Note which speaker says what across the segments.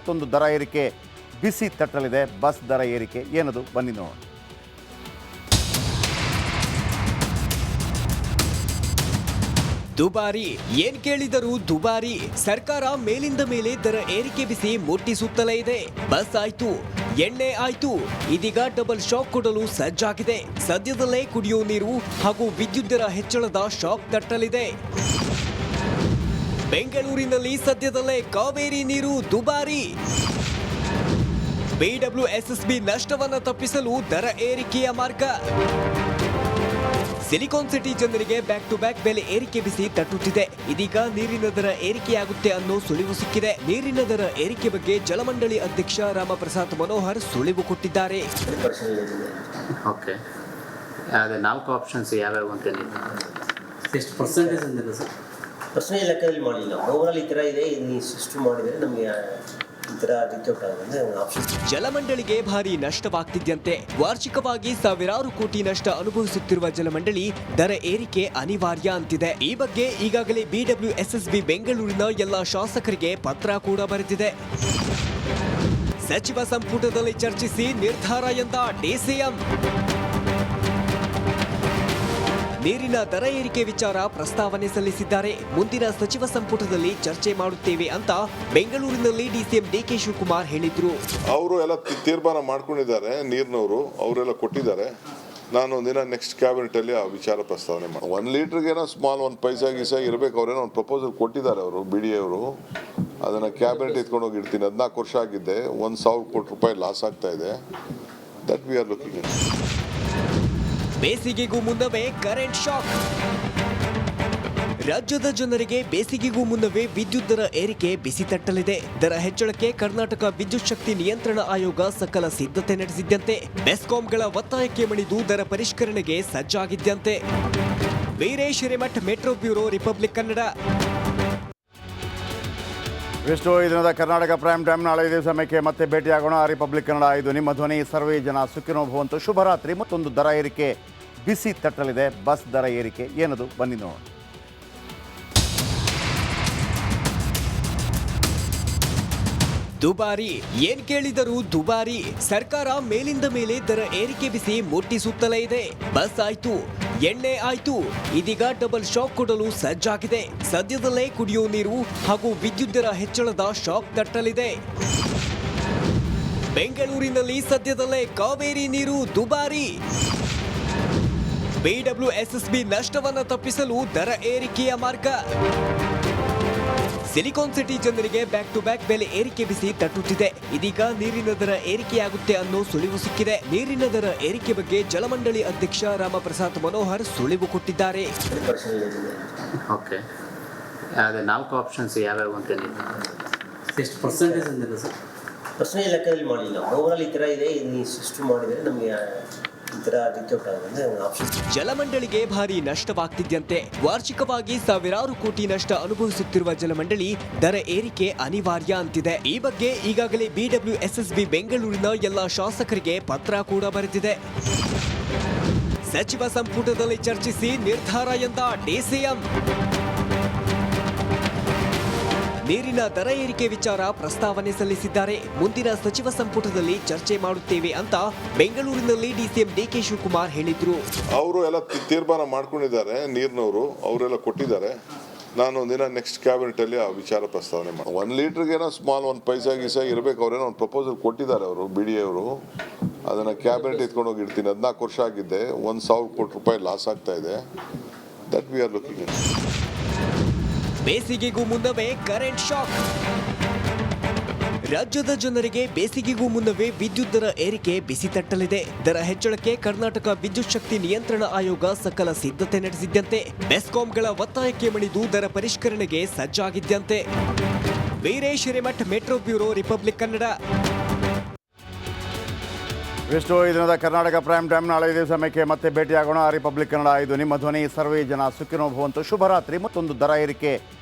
Speaker 1: ಮತ್ತೊಂದು ದರ ಏರಿಕೆ ಬಿಸಿ ತಟ್ಟಲಿದೆ. ಬಸ್ ದರ ಏರಿಕೆ ಏನದು ಬನ್ನಿ ನೋಡೋಣ.
Speaker 2: ದುಬಾರಿ ಏನ್ ಕೇಳಿದರೂ ದುಬಾರಿ. ಸರ್ಕಾರ ಮೇಲಿಂದ ಮೇಲೆ ದರ ಏರಿಕೆ ಬಿಸಿ ಮುಟ್ಟಿಸುತ್ತಲೇ ಇದೆ. ಬಸ್ ಆಯ್ತು, ಎಣ್ಣೆ ಆಯ್ತು, ಇದೀಗ ಡಬಲ್ ಶಾಕ್ ಕೊಡಲು ಸಜ್ಜಾಗಿದೆ. ಸದ್ಯದಲ್ಲೇ ಕುಡಿಯೋ ನೀರು ಹಾಗೂ ವಿದ್ಯುತ್ ದರ ಹೆಚ್ಚಳದ ಶಾಕ್ ತಟ್ಟಲಿದೆ. ಬೆಂಗಳೂರಿನಲ್ಲಿ ಸದ್ಯದಲ್ಲೇ ಕಾವೇರಿ ನೀರು ದುಬಾರಿ. ಬಿಡಬ್ಲ್ಯೂಎಸ್ಎಸ್ಬಿ ನಷ್ಟವನ್ನು ತಪ್ಪಿಸಲು ದರ ಏರಿಕೆಯ ಮಾರ್ಗ. ಸಿಲಿಕಾನ್ ಸಿಟಿ ಜನರಿಗೆ ಬ್ಯಾಕ್ ಟು ಬ್ಯಾಕ್ ಬೆಲೆ ಏರಿಕೆ ಬಿಸಿ ತಟ್ಟುತ್ತಿದೆ. ಇದೀಗ ನೀರಿನ ದರ ಏರಿಕೆಯಾಗುತ್ತೆ ಅನ್ನೋ ಸುಳಿವು ಸಿಕ್ಕಿದೆ. ನೀರಿನ ದರ ಏರಿಕೆ ಬಗ್ಗೆ ಜಲಮಂಡಳಿ ಅಧ್ಯಕ್ಷ ರಾಮಪ್ರಸಾದ್ ಮನೋಹರ್ ಸುಳಿವು ಕೊಟ್ಟಿದ್ದಾರೆ.
Speaker 3: ಓಕೆ, ಅದೇ 4 ಆಪ್ಷನ್ಸ್ ಯಾವ್ಯಾವ ಅಂತ
Speaker 4: ಎಷ್ಟು ಪರ್ಸೆಂಟೇಜ್ ಅಂದಿಲ್ಲ ಸರ್? ಪರ್ಸೆಂಟೇಜ್ ಲೆಕ್ಕದಲ್ಲಿ ಮಾಡಿಲ್ಲ. ಓವರಾಲ್ ಈ ಥರ ಇದೆ, ನೀವು ಸಿಸ್ಟಮ್ ಮಾಡಿದರೆ ನಮಗೆ
Speaker 2: ಜಲಮಂಡಳಿಗೆ ಭಾರಿ ನಷ್ಟವಾಗ್ತಿದ್ದಂತೆ ವಾರ್ಷಿಕವಾಗಿ ಸಾವಿರಾರು ಕೋಟಿ ನಷ್ಟ ಅನುಭವಿಸುತ್ತಿರುವ ಜಲಮಂಡಳಿ ದರ ಏರಿಕೆ ಅನಿವಾರ್ಯ ಅಂತಿದೆ. ಈ ಬಗ್ಗೆ ಈಗಾಗಲೇ ಬಿಡಬ್ಲ್ಯೂಎಸ್ಎಸ್ಬಿ ಬೆಂಗಳೂರಿನ ಎಲ್ಲ ಶಾಸಕರಿಗೆ ಪತ್ರ ಕೂಡ ಬರೆದಿದೆ. ಸಚಿವ ಸಂಪುಟದಲ್ಲಿ ಚರ್ಚಿಸಿ ನಿರ್ಧಾರ ಎಂದ ಡಿಸಿಎಂ. ನೀರಿನ ದರ ಏರಿಕೆ ವಿಚಾರ ಪ್ರಸ್ತಾವನೆ ಸಲ್ಲಿಸಿದ್ದಾರೆ. ಮುಂದಿನ ಸಚಿವ ಸಂಪುಟದಲ್ಲಿ ಚರ್ಚೆ ಮಾಡುತ್ತೇವೆ ಅಂತ ಬೆಂಗಳೂರಿನಲ್ಲಿ ಡಿಸಿಎಂ ಡಿಕೆ ಶಿವಕುಮಾರ್ ಹೇಳಿದ್ರು.
Speaker 5: ಅವರು ಎಲ್ಲ ತೀರ್ಮಾನ ಮಾಡ್ಕೊಂಡಿದ್ದಾರೆ, ನೀರಿನವರು ಅವರೆಲ್ಲ ಕೊಟ್ಟಿದ್ದಾರೆ. ನಾನು ಒಂದಿನ ನೆಕ್ಸ್ಟ್ ಕ್ಯಾಬಿನೆಟ್ ಅಲ್ಲಿ ಆ ವಿಚಾರ ಪ್ರಸ್ತಾವನೆ ಮಾಡಿ 1 ಲೀಟರ್ಗೆ ಏನೋ ಸ್ಮಾಲ್ 1 ಪೈಸಾ ಗೀಸಾ ಇರಬೇಕು. ಅವರೇನೋ ಒಂದು ಪ್ರಪೋಸಲ್ ಕೊಟ್ಟಿದ್ದಾರೆ ಅವರು, BDA ಅವರು. ಅದನ್ನ ಕ್ಯಾಬಿನೆಟ್ ಎತ್ಕೊಂಡು ಹೋಗಿರ್ತೀನಿ. 14 ವರ್ಷ ಆಗಿದ್ದೆ, 1,000 ಕೋಟಿ ರೂಪಾಯಿ ಲಾಸ್ ಆಗ್ತಾ ಇದೆ. That we are looking it.
Speaker 2: ಬೇಸಿಗೆಗೂ ಮುನ್ನವೇ ಕರೆಂಟ್ ಶಾಕ್. ರಾಜ್ಯದ ಜನರಿಗೆ ಬೇಸಿಗೆಗೂ ಮುನ್ನವೇ ವಿದ್ಯುತ್ ದರ ಏರಿಕೆ ಬಿಸಿ ತಟ್ಟಲಿದೆ. ದರ ಹೆಚ್ಚಳಕ್ಕೆ ಕರ್ನಾಟಕ ವಿದ್ಯುತ್ ಶಕ್ತಿ ನಿಯಂತ್ರಣ ಆಯೋಗ ಸಕಲ ಸಿದ್ಧತೆ ನಡೆಸಿದ್ದಂತೆ ಬೆಸ್ಕಾಂಗಳ ಒತ್ತಾಯಕ್ಕೆ ಮಣಿದು ದರ ಪರಿಷ್ಕರಣೆಗೆ ಸಜ್ಜಾಗಿದ್ದಂತೆ. Veeresh Hiremath, metro bureau, republic Kannada.
Speaker 1: ಇಷ್ಟು ಈ ದಿನದ ಕರ್ನಾಟಕ ಪ್ರೈಮ್ ಟೈಮ್. ನಾಳೆ ಇದೇ ಸಮಯಕ್ಕೆ ಮತ್ತೆ ಭೇಟಿಯಾಗೋಣ. ರಿಪಬ್ಲಿಕ್ ಕನ್ನಡ. ಇದು ನಿಮ್ಮ ಧ್ವನಿ. ಸರ್ವೇ ಜನ ಸುಖಿನೋ ಭವಂತು. ಶುಭರಾತ್ರಿ. ಮತ್ತೊಂದು ದರ ಏರಿಕೆ ಬಿಸಿ ತಟ್ಟಲಿದೆ. ಬಸ್ ದರ ಏರಿಕೆ ಏನದು ಬನ್ನಿ ನೋಡೋಣ.
Speaker 2: ದುಬಾರಿ ಏನ್ ಕೇಳಿದರೂ ದುಬಾರಿ. ಸರ್ಕಾರ ಮೇಲಿಂದ ಮೇಲೆ ದರ ಏರಿಕೆ ಬಿಸಿ ಮುಟ್ಟಿಸುತ್ತಲೇ ಇದೆ. ಬಸ್ ಆಯ್ತು, ಎಣ್ಣೆ ಆಯ್ತು, ಇದೀಗ ಡಬಲ್ ಶಾಕ್ ಕೊಡಲು ಸಜ್ಜಾಗಿದೆ. ಸದ್ಯದಲ್ಲೇ ಕುಡಿಯೋ ನೀರು ಹಾಗೂ ವಿದ್ಯುತ್ ದರ ಹೆಚ್ಚಳದ ಶಾಕ್ ತಟ್ಟಲಿದೆ. ಬೆಂಗಳೂರಿನಲ್ಲಿ ಸದ್ಯದಲ್ಲೇ ಕಾವೇರಿ ನೀರು ದುಬಾರಿ. ಬಿಡಬ್ಲ್ಯೂಎಸ್ಎಸ್ಬಿ ನಷ್ಟವನ್ನು ತಪ್ಪಿಸಲು ದರ ಏರಿಕೆಯ ಮಾರ್ಗ. ಸಿಲಿಕಾನ್ ಸಿಟಿ ಜನರಿಗೆ ಬ್ಯಾಕ್ ಟು ಬ್ಯಾಕ್ ಬೆಲೆ ಏರಿಕೆ ಬಿಸಿ ತಟ್ಟುತ್ತಿದೆ. ಇದೀಗ ನೀರಿನ ದರ ಏರಿಕೆಯಾಗುತ್ತೆ ಅನ್ನೋ ಸುಳಿವು ಸಿಕ್ಕಿದೆ. ನೀರಿನ ದರ ಏರಿಕೆ ಬಗ್ಗೆ ಜಲಮಂಡಳಿ ಅಧ್ಯಕ್ಷ ರಾಮಪ್ರಸಾದ್ ಮನೋಹರ್ ಸುಳಿವು ಕೊಟ್ಟಿದ್ದಾರೆ.
Speaker 3: ಓಕೆ, ಅದೇ 4 ಆಪ್ಷನ್ಸ್ ಯಾವ್ಯಾವ ಅಂತ
Speaker 4: ಎಷ್ಟು ಪರ್ಸೆಂಟೇಜ್ ಅಂದಿಲ್ಲ ಸರ್? ಪರ್ಸೆಂಟೇಜ್ ಲೆಕ್ಕದಲ್ಲಿ ಮಾಡಿಲ್ಲ. ಓವರಾಲ್ ಈ ಥರ ಇದೆ, ನೀವು ಸಿಸ್ಟಮ್ ಮಾಡಿದರೆ ನಮಗೆ
Speaker 2: ಜಲಮಂಡಳಿಗೆ ಭಾರಿ ನಷ್ಟವಾಗ್ತಿದ್ದಂತೆ ವಾರ್ಷಿಕವಾಗಿ ಸಾವಿರಾರು ಕೋಟಿ ನಷ್ಟ ಅನುಭವಿಸುತ್ತಿರುವ ಜಲಮಂಡಳಿ ದರ ಏರಿಕೆ ಅನಿವಾರ್ಯ ಅಂತಿದೆ. ಈ ಬಗ್ಗೆ ಈಗಾಗಲೇ ಬಿಡಬ್ಲ್ಯೂಎಸ್ಎಸ್ಬಿ ಬೆಂಗಳೂರಿನ ಎಲ್ಲ ಶಾಸಕರಿಗೆ ಪತ್ರ ಕೂಡ ಬರೆದಿದೆ. ಸಚಿವ ಸಂಪುಟದಲ್ಲಿ ಚರ್ಚಿಸಿ ನಿರ್ಧಾರ ಎಂದ ಡಿಸಿಎಂ. ನೀರಿನ ದರ ಏರಿಕೆ ವಿಚಾರ ಪ್ರಸ್ತಾವನೆ ಸಲ್ಲಿಸಿದ್ದಾರೆ. ಮುಂದಿನ ಸಚಿವ ಸಂಪುಟದಲ್ಲಿ ಚರ್ಚೆ ಮಾಡುತ್ತೇವೆ ಅಂತ ಬೆಂಗಳೂರಿನಲ್ಲಿ ಡಿಸಿಎಂ ಡಿಕೆ ಶಿವಕುಮಾರ್ ಹೇಳಿದ್ರು.
Speaker 5: ಅವರು ಎಲ್ಲ ತೀರ್ಮಾನ ಮಾಡ್ಕೊಂಡಿದ್ದಾರೆ, ನೀರಿನವರು ಅವರೆಲ್ಲ ಕೊಟ್ಟಿದ್ದಾರೆ. ನಾನು ಒಂದಿನ ನೆಕ್ಸ್ಟ್ ಕ್ಯಾಬಿನೆಟ್ ಅಲ್ಲಿ ಆ ವಿಚಾರ ಪ್ರಸ್ತಾವನೆ ಮಾಡಿ 1 ಲೀಟರ್ಗೆ ಏನೋ ಸ್ಮಾಲ್ 1 ಪೈಸಾ ಗೀಸಾ ಇರಬೇಕು. ಅವರೇನೋ ಒಂದು ಪ್ರಪೋಸಲ್ ಕೊಟ್ಟಿದ್ದಾರೆ ಅವರು, BDA ಅವರು. ಅದನ್ನ ಕ್ಯಾಬಿನೆಟ್ ಎತ್ಕೊಂಡು ಹೋಗಿರ್ತೀನಿ. 14 ವರ್ಷ ಆಗಿದ್ದೆ, 1,000 ಕೋಟಿ ರೂಪಾಯಿ ಲಾಸ್ ಆಗ್ತಾ ಇದೆ. That we are looking it.
Speaker 2: ಬೇಸಿಗೆಗೂ ಮುನ್ನವೇ ಕರೆಂಟ್ ಶಾಕ್. ರಾಜ್ಯದ ಜನರಿಗೆ ಬೇಸಿಗೆಗೂ ಮುನ್ನವೇ ವಿದ್ಯುತ್ ದರ ಏರಿಕೆ ಬಿಸಿ ತಟ್ಟಲಿದೆ. ದರ ಹೆಚ್ಚಳಕ್ಕೆ ಕರ್ನಾಟಕ ವಿದ್ಯುತ್ ಶಕ್ತಿ ನಿಯಂತ್ರಣ ಆಯೋಗ ಸಕಲ ಸಿದ್ಧತೆ ನಡೆಸಿದ್ದಂತೆ ಬೆಸ್ಕಾಂಗಳ ಒತ್ತಾಯಕ್ಕೆ ಮಣಿದು ದರ ಪರಿಷ್ಕರಣೆಗೆ ಸಜ್ಜಾಗಿದ್ದಂತೆ. Veeresh Hiremath, metro bureau, republic Kannada.
Speaker 1: ಇಷ್ಟು ಈ ದಿನದ ಕರ್ನಾಟಕ ಪ್ರೈಮ್ ಟೈಮ್. ನಾಳೆ ಇದೇ ಸಮಯಕ್ಕೆ ಮತ್ತೆ ಭೇಟಿಯಾಗೋಣ. ರಿಪಬ್ಲಿಕ್ ಕನ್ನಡ. ಇದು ನಿಮ್ಮ ಧ್ವನಿ. ಸರ್ವೇ ಜನ ಸುಖಿನೋ ಭವಂತು. ಶುಭರಾತ್ರಿ. ಮತ್ತೊಂದು ದರ ಏರಿಕೆ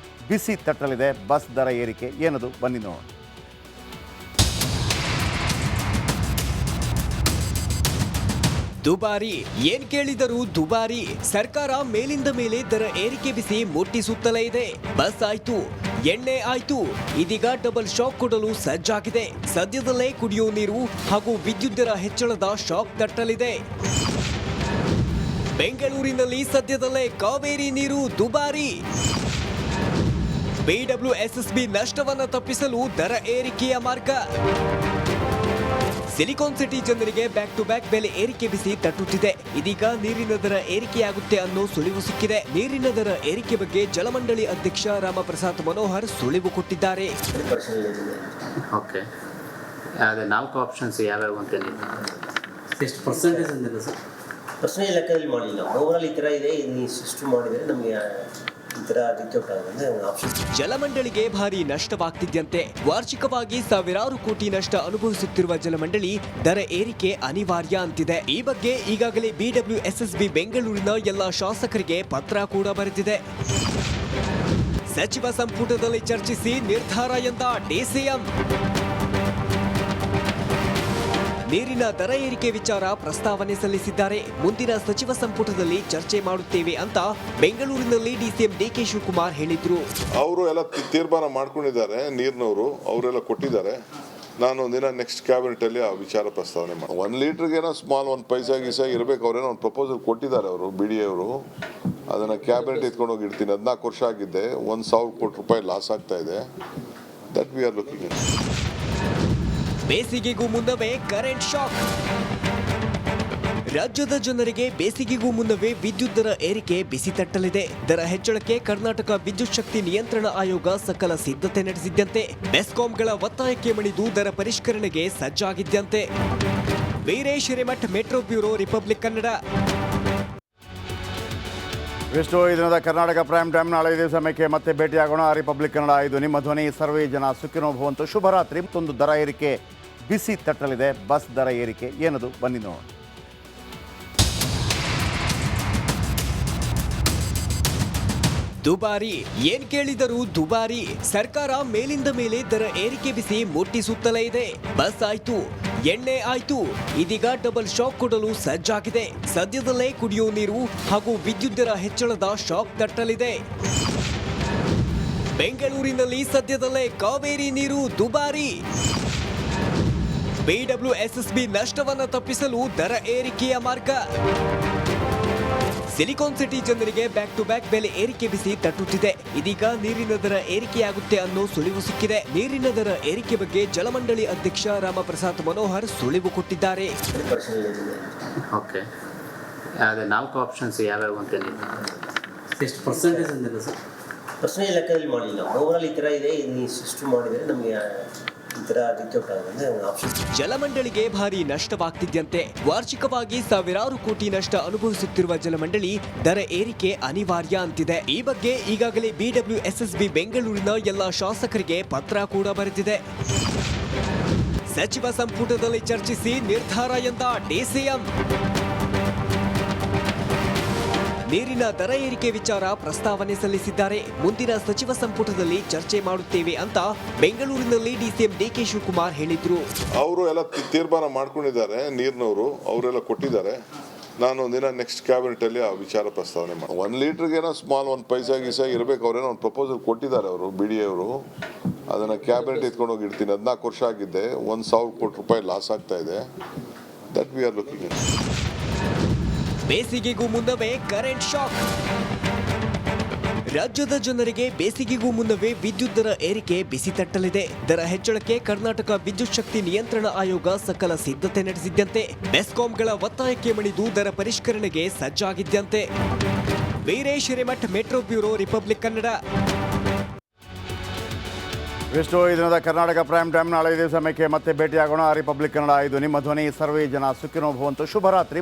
Speaker 1: ಬಿಸಿ ತಟ್ಟಲಿದೆ. ಬಸ್ ದರ ಏರಿಕೆ ಏನದು ಬನ್ನಿ ನೋಡೋಣ.
Speaker 2: ದುಬಾರಿ ಏನ್ ಕೇಳಿದರೂ ದುಬಾರಿ. ಸರ್ಕಾರ ಮೇಲಿಂದ ಮೇಲೆ ದರ ಏರಿಕೆ ಬಿಸಿ ಮುಟ್ಟಿಸುತ್ತಲೇ ಇದೆ. ಬಸ್ ಆಯ್ತು, ಎಣ್ಣೆ ಆಯ್ತು, ಇದೀಗ ಡಬಲ್ ಶಾಕ್ ಕೊಡಲು ಸಜ್ಜಾಗಿದೆ. ಸದ್ಯದಲ್ಲೇ ಕುಡಿಯೋ ನೀರು ಹಾಗೂ ವಿದ್ಯುತ್ ದರ ಹೆಚ್ಚಳದ ಶಾಕ್ ತಟ್ಟಲಿದೆ. ಬೆಂಗಳೂರಿನಲ್ಲಿ ಸದ್ಯದಲ್ಲೇ ಕಾವೇರಿ ನೀರು ದುಬಾರಿ. ಬಿಡಬ್ಲ್ಯೂಎಸ್ಎಸ್ಬಿ ನಷ್ಟವನ್ನ ತಪ್ಪಿಸಲು ದರ ಏರಿಕೆಯ ಮಾರ್ಗ. ಸಿಲಿಕಾನ್ ಸಿಟಿ ಜನರಿಗೆ ಬ್ಯಾಕ್ ಟು ಬ್ಯಾಕ್ ಬೆಲೆ ಏರಿಕೆ ಬಿಸಿ ತಟ್ಟುತ್ತಿದೆ. ಇದೀಗ ನೀರಿನ ದರ ಏರಿಕೆಯಾಗುತ್ತೆ ಅನ್ನೋ ಸುಳಿವು ಸಿಕ್ಕಿದೆ. ನೀರಿನ ದರ ಏರಿಕೆ ಬಗ್ಗೆ ಜಲಮಂಡಳಿ ಅಧ್ಯಕ್ಷ ರಾಮಪ್ರಸಾದ್ ಮನೋಹರ್ ಸುಳಿವು ಕೊಟ್ಟಿದ್ದಾರೆ.
Speaker 3: ಓಕೆ, ಅದೇ ನಾಲ್ಕು ಆಪ್ಷನ್ಸ್ ಯಾವ್ಯಾವು ಅಂತ
Speaker 4: ಎಷ್ಟು ಪರ್ಸೆಂಟೇಜ್ ಅಂದಿಲ್ಲ ಸರ್? ಪರ್ಸೆಂಟೇಜ್ ಲೆಕ್ಕದಲ್ಲಿ ಮಾಡಿಲ್ಲ. ಓವರಾಲ್ ಈ ಥರ ಇದೆ, ನೀವು ಇಷ್ಟು ಮಾಡಿದರೆ ನಮಗೆ ಈ ಥರ ರಿಕ್ಯೂಟ್ ಆಗುತ್ತೆ ಆಪ್ಷನ್.
Speaker 2: ಜಲಮಂಡಳಿಗೆ ಭಾರಿ ನಷ್ಟವಾಗ್ತಿದ್ದಂತೆ ವಾರ್ಷಿಕವಾಗಿ ಸಾವಿರಾರು ಕೋಟಿ ನಷ್ಟ ಅನುಭವಿಸುತ್ತಿರುವ ಜಲಮಂಡಳಿ ದರ ಏರಿಕೆ ಅನಿವಾರ್ಯ ಅಂತಿದೆ. ಈ ಬಗ್ಗೆ ಈಗಾಗಲೇ ಬಿಡಬ್ಲ್ಯೂಎಸ್ಎಸ್ಬಿ ಬೆಂಗಳೂರಿನ ಎಲ್ಲ ಶಾಸಕರಿಗೆ ಪತ್ರ ಕೂಡ ಬರೆದಿದೆ. ಸಚಿವ ಸಂಪುಟದಲ್ಲಿ ಚರ್ಚಿಸಿ ನಿರ್ಧಾರ ಎಂದ ಡಿಸಿಎಂ. ನೀರಿನ ದರ ಏರಿಕೆ ವಿಚಾರ ಪ್ರಸ್ತಾವನೆ ಸಲ್ಲಿಸಿದ್ದಾರೆ. ಮುಂದಿನ ಸಚಿವ ಸಂಪುಟದಲ್ಲಿ ಚರ್ಚೆ ಮಾಡುತ್ತೇವೆ ಅಂತ ಬೆಂಗಳೂರಿನಲ್ಲಿ ಡಿಸಿಎಂ ಡಿಕೆ ಶಿವಕುಮಾರ್ ಹೇಳಿದ್ರು.
Speaker 5: ಅವರು ಎಲ್ಲ ತೀರ್ಮಾನ ಮಾಡ್ಕೊಂಡಿದ್ದಾರೆ, ನೀರಿನವರು ಅವರೆಲ್ಲ ಕೊಟ್ಟಿದ್ದಾರೆ. ನಾನು ಒಂದಿನ ನೆಕ್ಸ್ಟ್ ಕ್ಯಾಬಿನೆಟಲ್ಲಿ ಆ ವಿಚಾರ ಪ್ರಸ್ತಾವನೆ ಮಾಡಿ 1 ಲೀಟ್ರಿಗೇನೋ ಸ್ಮಾಲ್ 1 ಪೈಸಾ ಗೀಸಾ ಇರಬೇಕು. ಅವರೇನೋ ಒಂದು ಪ್ರಪೋಸಲ್ ಕೊಟ್ಟಿದ್ದಾರೆ ಅವರು, BDA ಅವರು. ಅದನ್ನು ಕ್ಯಾಬಿನೆಟ್ ಎತ್ಕೊಂಡು ಹೋಗಿ ಇಡ್ತೀನಿ. 14 ವರ್ಷ ಆಗಿದ್ದೆ, 1,000 ಕೋಟಿ ರೂಪಾಯಿ ಲಾಸ್ ಆಗ್ತಾ ಇದೆ. That we are looking it.
Speaker 2: ಬೇಸಿಗೆಗೂ ಮುನ್ನವೇ ಕರೆಂಟ್ ಶಾಕ್. ರಾಜ್ಯದ ಜನರಿಗೆ ಬೇಸಿಗೆಗೂ ಮುನ್ನವೇ ವಿದ್ಯುತ್ ದರ ಏರಿಕೆ ಬಿಸಿ ತಟ್ಟಲಿದೆ. ದರ ಹೆಚ್ಚಳಕ್ಕೆ ಕರ್ನಾಟಕ ವಿದ್ಯುತ್ ಶಕ್ತಿ ನಿಯಂತ್ರಣ ಆಯೋಗ ಸಕಲ ಸಿದ್ಧತೆ ನಡೆಸಿದ್ದಂತೆ ಬೆಸ್ಕಾಂಗಳ ಒತ್ತಾಯಕ್ಕೆ ಮಣಿದು ದರ ಪರಿಷ್ಕರಣೆಗೆ ಸಜ್ಜಾಗಿದ್ದಂತೆ. Veeresh Hiremath, metro bureau, republic Kannada.
Speaker 1: ಇಷ್ಟು ಈ ದಿನದ ಕರ್ನಾಟಕ ಪ್ರೈಮ್ ಟೈಮ್. ನಾಳೆ ಇದೇ ಸಮಯಕ್ಕೆ ಮತ್ತೆ ಭೇಟಿಯಾಗೋಣ. ರಿಪಬ್ಲಿಕ್ ಕನ್ನಡ. ಇದು ನಿಮ್ಮ ಧ್ವನಿ. ಸರ್ವೇ ಜನ ಸುಖಿನೋ ಭವಂತು. ಶುಭರಾತ್ರಿ. ಮತ್ತೊಂದು ದರ ಏರಿಕೆ ಬಿಸಿ ತಟ್ಟಲಿದೆ. ಬಸ್ ದರ ಏರಿಕೆ ಏನದು ಬನ್ನಿ ನೋಡೋಣ.
Speaker 2: ದುಬಾರಿ ಏನ್ ಕೇಳಿದರೂ ದುಬಾರಿ. ಸರ್ಕಾರ ಮೇಲಿಂದ ಮೇಲೆ ದರ ಏರಿಕೆ ಬಿಸಿ ಮುಟ್ಟಿಸುತ್ತಲೇ ಇದೆ. ಬಸ್ ಆಯ್ತು, ಎಣ್ಣೆ ಆಯ್ತು, ಇದೀಗ ಡಬಲ್ ಶಾಕ್ ಕೊಡಲು ಸಜ್ಜಾಗಿದೆ. ಸದ್ಯದಲ್ಲೇ ಕುಡಿಯೋ ನೀರು ಹಾಗೂ ವಿದ್ಯುತ್ ದರ ಹೆಚ್ಚಳದ ಶಾಕ್ ತಟ್ಟಲಿದೆ. ಬೆಂಗಳೂರಿನಲ್ಲಿ ಸದ್ಯದಲ್ಲೇ ಕಾವೇರಿ ನೀರು ದುಬಾರಿ. ಬಿಡಬ್ಲ್ಯೂಎಸ್ಎಸ್ಬಿ ನಷ್ಟವನ್ನ ತಪ್ಪಿಸಲು ದರ ಏರಿಕೆಯ ಮಾರ್ಗ. ಸಿಲಿಕಾನ್ ಸಿಟಿ ಜನರಿಗೆ ಬ್ಯಾಕ್ ಟು ಬ್ಯಾಕ್ ಬೆಲೆ ಏರಿಕೆ ಬಿಸಿ ತಟ್ಟುತ್ತಿದೆ. ಇದೀಗ ನೀರಿನ ದರ ಏರಿಕೆಯಾಗುತ್ತೆ ಅನ್ನೋ ಸುಳಿವು ಸಿಕ್ಕಿದೆ. ನೀರಿನ ದರ ಏರಿಕೆ ಬಗ್ಗೆ ಜಲಮಂಡಳಿ ಅಧ್ಯಕ್ಷ ರಾಮಪ್ರಸಾದ್ ಮನೋಹರ್ ಸುಳಿವು ಕೊಟ್ಟಿದ್ದಾರೆ.
Speaker 3: ಓಕೆ, ಅದೇ ನಾಲ್ಕು ಆಪ್ಷನ್ಸ್ ಯಾವ್ಯಾವು ಅಂತ
Speaker 4: ಎಷ್ಟು ಪರ್ಸೆಂಟೇಜ್ ಅಂದಿಲ್ಲ ಸರ್? ಪರ್ಸೆಂಟೇಜ್ ಲೆಕ್ಕದಲ್ಲಿ ಮಾಡಿಲ್ಲ. ಓವರಾಲ್ ಈ ಥರ ಇದೆ, ನೀವು ಇಷ್ಟು ಮಾಡಿದರೆ ನಮಗೆ ಈ ಥರ ರಿಕ್ಯೂಟ್ ಆಗುತ್ತೆ ಆಪ್ಷನ್.
Speaker 2: ಜಲಮಂಡಳಿಗೆ ಭಾರಿ ನಷ್ಟವಾಗ್ತಿದ್ದಂತೆ ವಾರ್ಷಿಕವಾಗಿ ಸಾವಿರಾರು ಕೋಟಿ ನಷ್ಟ ಅನುಭವಿಸುತ್ತಿರುವ ಜಲಮಂಡಳಿ ದರ ಏರಿಕೆ ಅನಿವಾರ್ಯ ಅಂತಿದೆ. ಈ ಬಗ್ಗೆ ಈಗಾಗಲೇ ಬಿಡಬ್ಲ್ಯೂಎಸ್ಎಸ್ಬಿ ಬೆಂಗಳೂರಿನ ಎಲ್ಲ ಶಾಸಕರಿಗೆ ಪತ್ರ ಕೂಡ ಬರೆದಿದೆ. ಸಚಿವ ಸಂಪುಟದಲ್ಲಿ ಚರ್ಚಿಸಿ ನಿರ್ಧಾರ ಎಂದ ಡಿಸಿಎಂ. ನೀರಿನ ದರ ಏರಿಕೆ ವಿಚಾರ ಪ್ರಸ್ತಾವನೆ ಸಲ್ಲಿಸಿದ್ದಾರೆ. ಮುಂದಿನ ಸಚಿವ ಸಂಪುಟದಲ್ಲಿ ಚರ್ಚೆ ಮಾಡುತ್ತೇವೆ ಅಂತ ಬೆಂಗಳೂರಿನಲ್ಲಿ ಡಿಸಿಎಂ ಡಿಕೆ ಶಿವಕುಮಾರ್ ಹೇಳಿದ್ರು.
Speaker 5: ಅವರು ಎಲ್ಲ ತೀರ್ಮಾನ ಮಾಡ್ಕೊಂಡಿದ್ದಾರೆ, ನೀರಿನವರು ಅವರೆಲ್ಲ ಕೊಟ್ಟಿದ್ದಾರೆ. ನಾನು ಒಂದಿನ ನೆಕ್ಸ್ಟ್ ಕ್ಯಾಬಿನೆಟಲ್ಲಿ ಆ ವಿಚಾರ ಪ್ರಸ್ತಾವನೆ ಮಾಡಿ 1 ಲೀಟ್ರಿಗೇನೋ ಸ್ಮಾಲ್ 1 ಪೈಸಾ ಗೀಸಾ ಇರಬೇಕು. ಅವರೇನೋ ಒಂದು ಪ್ರಪೋಸಲ್ ಕೊಟ್ಟಿದ್ದಾರೆ ಅವರು, BDA ಅವರು. ಅದನ್ನು ಕ್ಯಾಬಿನೆಟ್ ಎತ್ಕೊಂಡು ಹೋಗಿ ಇಡ್ತೀನಿ. 14 ವರ್ಷ ಆಗಿದ್ದೆ, 1,000 ಕೋಟಿ ರೂಪಾಯಿ ಲಾಸ್ ಆಗ್ತಾ ಇದೆ. That we are looking it.
Speaker 2: ಬೇಸಿಗೆಗೂ ಮುನ್ನವೇ ಕರೆಂಟ್ ಶಾಕ್. ರಾಜ್ಯದ ಜನರಿಗೆ ಬೇಸಿಗೆಗೂ ಮುನ್ನವೇ ವಿದ್ಯುತ್ ದರ ಏರಿಕೆ ಬಿಸಿ ತಟ್ಟಲಿದೆ. ದರ ಹೆಚ್ಚಳಕ್ಕೆ ಕರ್ನಾಟಕ ವಿದ್ಯುತ್ ಶಕ್ತಿ ನಿಯಂತ್ರಣ ಆಯೋಗ ಸಕಲ ಸಿದ್ಧತೆ ನಡೆಸಿದ್ದಂತೆ ಬೆಸ್ಕಾಂಗಳ ಒತ್ತಾಯಕ್ಕೆ ಮಣಿದು ದರ ಪರಿಷ್ಕರಣೆಗೆ ಸಜ್ಜಾಗಿದ್ದಂತೆ. Veeresh Hiremath, metro bureau, republic Kannada.
Speaker 1: ಇಷ್ಟು ಈ ದಿನದ ಕರ್ನಾಟಕ ಪ್ರೈಮ್ ಟೈಮ್. ನಾಳೆ ಇದೇ ಸಮಯಕ್ಕೆ ಮತ್ತೆ ಭೇಟಿಯಾಗೋಣ. ರಿಪಬ್ಲಿಕ್ ಕನ್ನಡ. ಇದು ನಿಮ್ಮ ಧ್ವನಿ. ಸರ್ವೇ ಜನ ಸುಖಿನೋ ಭವಂತು. ಶುಭರಾತ್ರಿ.